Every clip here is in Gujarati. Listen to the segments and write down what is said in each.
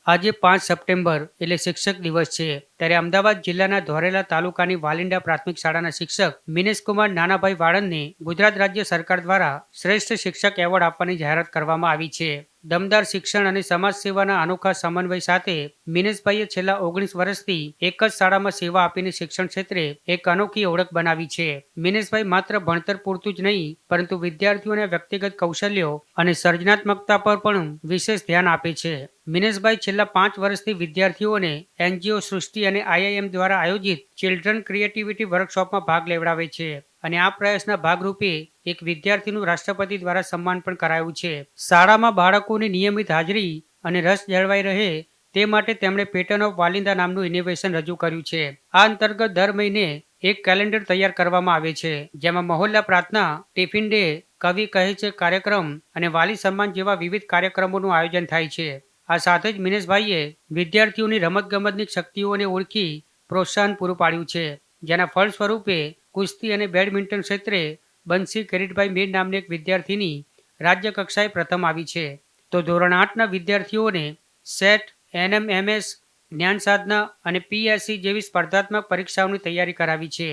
આજે 5 સપ્ટેમ્બર એટલે શિક્ષક દિવસ છે. ત્યારે અમદાવાદ જિલ્લાના ધોરેલા તાલુકાની વાલિંડા પ્રાથમિક શાળાના શિક્ષક મિનેશકુમાર નાનાભાઈ વાળંદને ગુજરાત રાજ્ય સરકાર દ્વારા શ્રેષ્ઠ શિક્ષક એવોર્ડ આપવાની જાહેરાત કરવામાં આવી છે. દમદાર શિક્ષણ અને સમાજ સેવાના અનોખા સમન્વય સાથે મિનેશભાઈએ છેલ્લા 19 વર્ષથી એક જ શાળામાં સેવા આપીને શિક્ષણ ક્ષેત્રે એક અનોખી ઓળખ બનાવી છે. મિનેશભાઈ માત્ર ભણતર પૂરતું જ નહીં, પરંતુ વિદ્યાર્થીઓને વ્યક્તિગત કૌશલ્યો અને સર્જનાત્મકતા પર પણ વિશેષ ધ્યાન આપે છે. મિનેશભાઈ છેલ્લા 5 વર્ષથી વિદ્યાર્થીઓને એનજીઓ સૃષ્ટિ અને આઈઆઈએમ દ્વારા આયોજિત ચિલ્ડ્રન ક્રિએટિવિટી વર્કશોપમાં ભાગ લેવડાવે છે. અને આ પ્રયાસના ભાગરૂપે એક વિદ્યાર્થીનું રાષ્ટ્રપતિ દ્વારા સન્માન પણ કરાયું છે. શાળામાં બાળકોની નિયમિત હાજરી અને રસ જળવાઈ રહે તે માટે તેમણે પેટર્ન ઓફ વાલિંદા નામનું ઇનોવેશન રજૂ કર્યું છે. આ અંતર્ગત દર મહિને એક કેલેન્ડર તૈયાર કરવામાં આવે છે, જેમાં મહોલ્લા પ્રાર્થના, ટિફિન ડે, કવિ કહે છે કાર્યક્રમ અને વાલી સન્માન જેવા વિવિધ કાર્યક્રમોનું આયોજન થાય છે. આ સાથે જ મિનેશભાઈએ વિદ્યાર્થીઓની રમતગમતની શક્તિઓને ઓળખી પ્રોત્સાહન પૂરું પાડ્યું છે, જેના ફળ સ્વરૂપે કુસ્તી અને બેડમિન્ટન ક્ષેત્રે બંસી કિરીટભાઈ મીર નામની એક વિદ્યાર્થીની રાજ્ય કક્ષાએ પ્રથમ આવી છે. તો ધોરણ 8ના વિદ્યાર્થીઓને સેટ, એનએમએમએસ, જ્ઞાન સાધના અને પીએસસી જેવી સ્પર્ધાત્મક પરીક્ષાઓની તૈયારી કરાવી છે,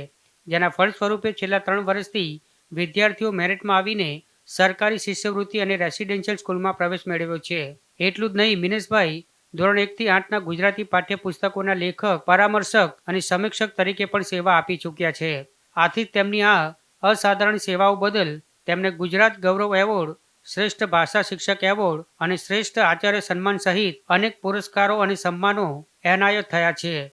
જેના ફળ સ્વરૂપે છેલ્લા 3 વર્ષથી વિદ્યાર્થીઓ મેરિટમાં આવીને સરકારી શિષ્યવૃત્તિ અને રેસિડેન્શિયલ સ્કૂલમાં પ્રવેશ મેળવ્યો છે. એટલું જ નહીં, મિનેશભાઈ ધોરણ 1 થી 8ના ગુજરાતી પાઠ્યપુસ્તકોના લેખક, પરામર્શક અને સમીક્ષક તરીકે પણ સેવા આપી ચૂક્યા છે. આથી જ તેમની આ અસાધારણ સેવાઓ બદલ તેમને ગુજરાત ગૌરવ એવોર્ડ, શ્રેષ્ઠ ભાષા શિક્ષક એવોર્ડ અને શ્રેષ્ઠ આચાર્ય સન્માન સહિત અનેક પુરસ્કારો અને સન્માનો એનાયત થયા છે.